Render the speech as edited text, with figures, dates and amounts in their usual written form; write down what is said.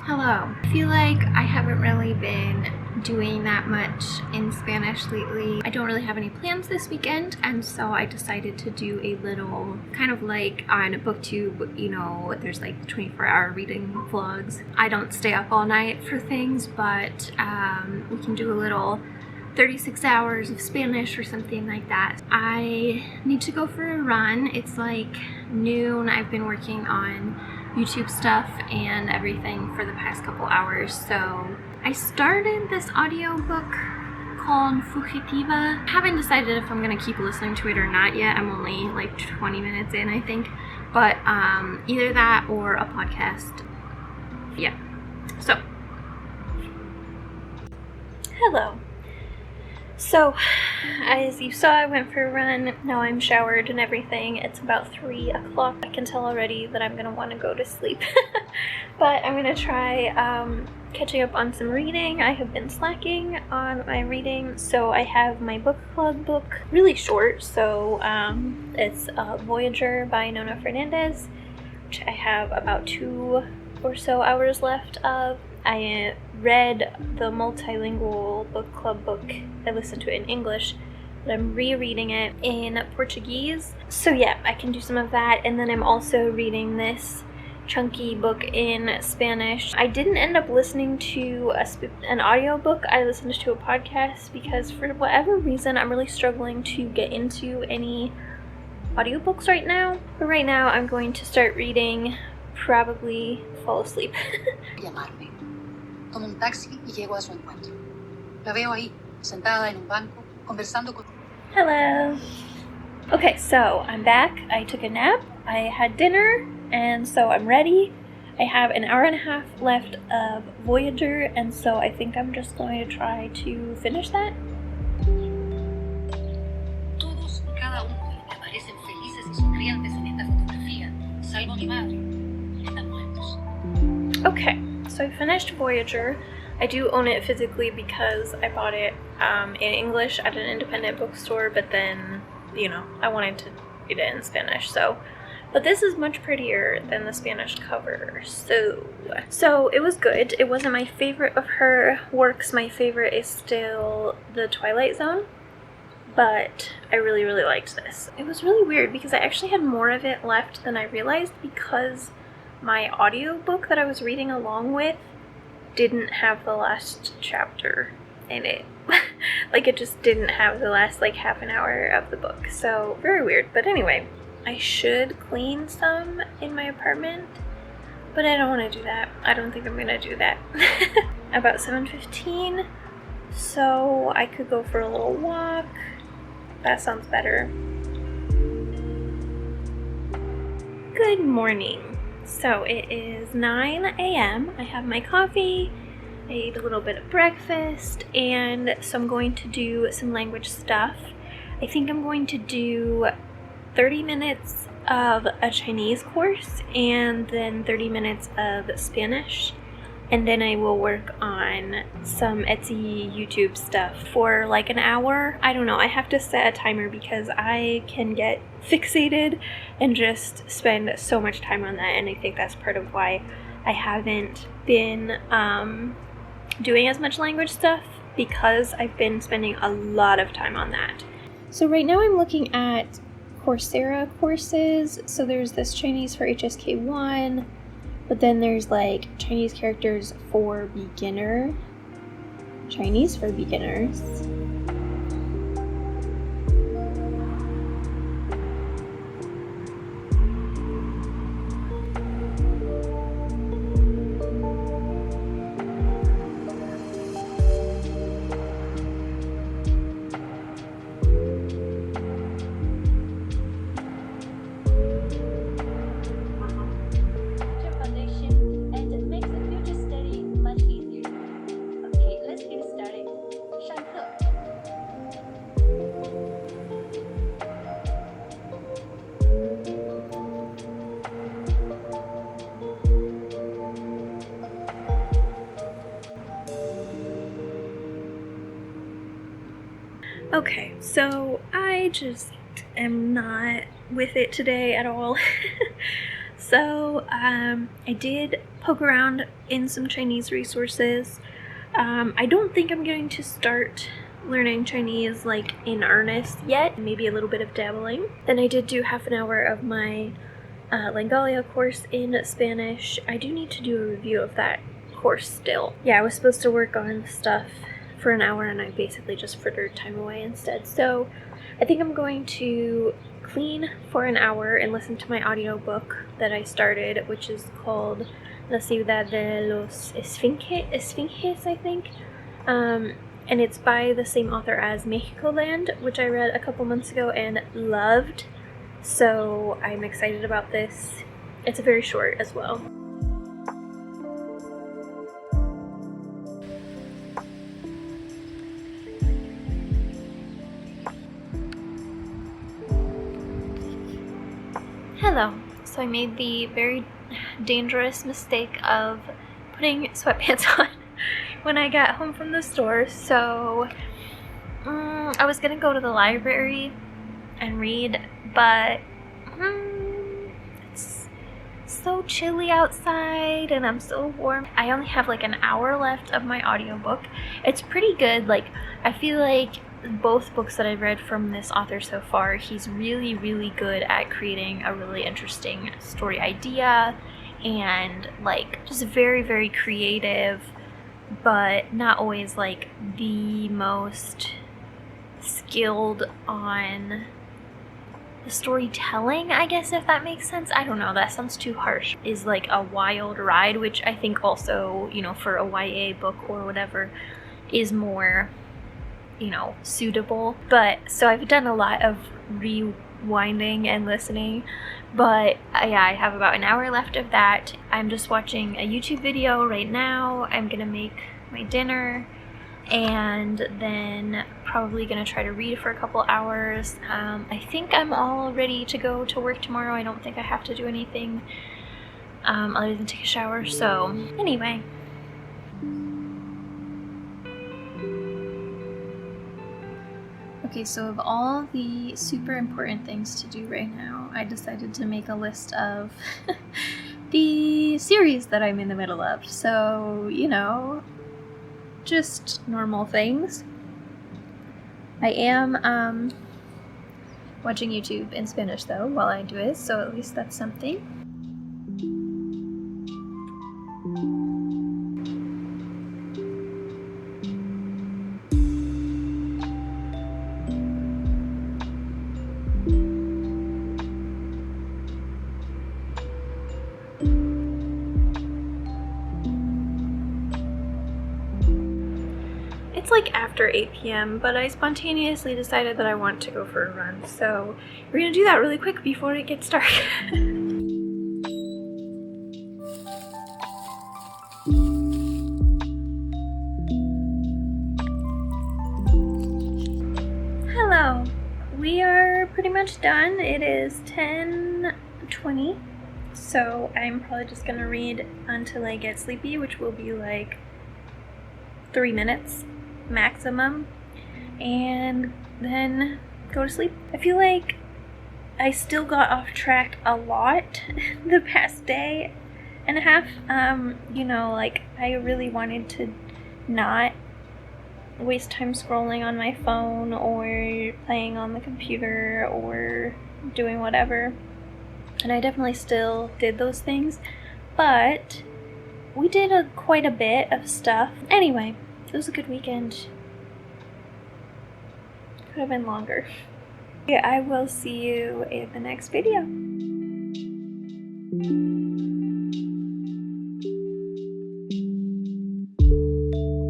Hello. I feel like I haven't really been doing that much in Spanish lately. I don't really have any plans this weekend, and so I decided to do a little kind of like on BookTube, you know, there's like 24-hour reading vlogs. I don't stay up all night for things, but we can do a little 36 hours of Spanish or something like that. I need to go for a run. It's like noon. I've been working on YouTube stuff and everything for the past couple hours, so I started this audiobook called Fugitiva. I haven't decided if I'm gonna keep listening to it or not yet. I'm only like 20 minutes in, I think, but either that or a podcast. Yeah, so hello. So, as you saw, I went for a run. Now I'm showered and everything. It's about 3 o'clock. I can tell already that I'm going to want to go to sleep. But I'm going to try catching up on some reading. I have been slacking on my reading. So I have my book club book, really short. So it's Voyager by Nona Fernandez, which I have about 2 or so hours left of. I read the multilingual book club book. I listened to it in English, but I'm rereading it in Portuguese. So yeah, I can do some of that. And then I'm also reading this chunky book in Spanish. I didn't end up listening to an audiobook. I listened to a podcast because for whatever reason, I'm really struggling to get into any audiobooks right now. But right now, I'm going to start reading, probably fall asleep. Llamarme. Tomo un taxi y llego a su encuentro. La veo ahí, sentada en un banco, conversando con... Hello. Okay, so I'm back. I took a nap, I had dinner, and so I'm ready. I have an hour and a half left of Voyager, and so I think I'm just going to try to finish that. Todos y cada uno me parecen felices y sonrientes en esta fotografía, salvo mi madre. Están muertos. Okay, so I finished Voyager. I do own it physically because I bought it in English at an independent bookstore, but then, you know, I wanted to read it in Spanish, so. But this is much prettier than the Spanish cover, so it was good. It wasn't my favorite of her works. My favorite is still The Twilight Zone, but I really, really liked this. It was really weird because I actually had more of it left than I realized because my audiobook that I was reading along with didn't have the last chapter in it. Like, it just didn't have the last, like, half an hour of the book. So, very weird. But anyway, I should clean some in my apartment, but I don't want to do that. I don't think I'm going to do that. About 7:15, so I could go for a little walk. That sounds better. Good morning. So it is 9 a.m. I have my coffee, I ate a little bit of breakfast, and so I'm going to do some language stuff. I think I'm going to do 30 minutes of a Chinese course and then 30 minutes of Spanish. And then I will work on some Etsy YouTube stuff for like an hour. I don't know, I have to set a timer because I can get fixated and just spend so much time on that, and I think that's part of why I haven't been doing as much language stuff, because I've been spending a lot of time on that. So right now I'm looking at Coursera courses. So there's this Chinese for HSK1, but then there's like Chinese characters for beginner, Chinese for beginners. Okay, so I just am not with it today at all. So I did poke around in some Chinese resources. I don't think I'm going to start learning Chinese like in earnest yet, maybe a little bit of dabbling. Then I did do half an hour of my Langalia course in Spanish. I do need to do a review of that course still. Yeah, I was supposed to work on stuff for an hour and I basically just frittered time away instead. So I think I'm going to clean for an hour and listen to my audiobook that I started, which is called La Ciudad de los Esfinges, I think. And it's by the same author as Mexico Land, which I read a couple months ago and loved. So I'm excited about this. It's very short as well. Hello. So I made the very dangerous mistake of putting sweatpants on when I got home from the store. So I was gonna go to the library and read, but it's so chilly outside and I'm so warm. I only have like an hour left of my audiobook. It's pretty good. Like, I feel like both books that I've read from this author so far, he's really, really good at creating a really interesting story idea and like just very, very creative, but not always like the most skilled on the storytelling, I guess, if that makes sense. I don't know, that sounds too harsh. Is like a wild ride, which I think also, you know, for a YA book or whatever is more, you know, suitable. But so I've done a lot of rewinding and listening, but yeah, I have about an hour left of that. I'm just watching a YouTube video right now. I'm gonna make my dinner and then probably gonna try to read for a couple hours. I think I'm all ready to go to work tomorrow. I don't think I have to do anything other than take a shower. So anyway. Okay, so of all the super important things to do right now, I decided to make a list of the series that I'm in the middle of. So, you know, just normal things. I am watching YouTube in Spanish though while I do it, so at least that's something. It's like after 8 p.m., but I spontaneously decided that I want to go for a run, so we're gonna do that really quick before it gets dark. Hello. We are pretty much done. It is 10:20, so I'm probably just gonna read until I get sleepy, which will be like 3 minutes maximum, and then go to sleep. I feel like I still got off track a lot the past day and a half. You know, like I really wanted to not waste time scrolling on my phone or playing on the computer or doing whatever, and I definitely still did those things, but we did quite a bit of stuff. Anyway, it was a good weekend. Could have been longer. Yeah, I will see you in the next video.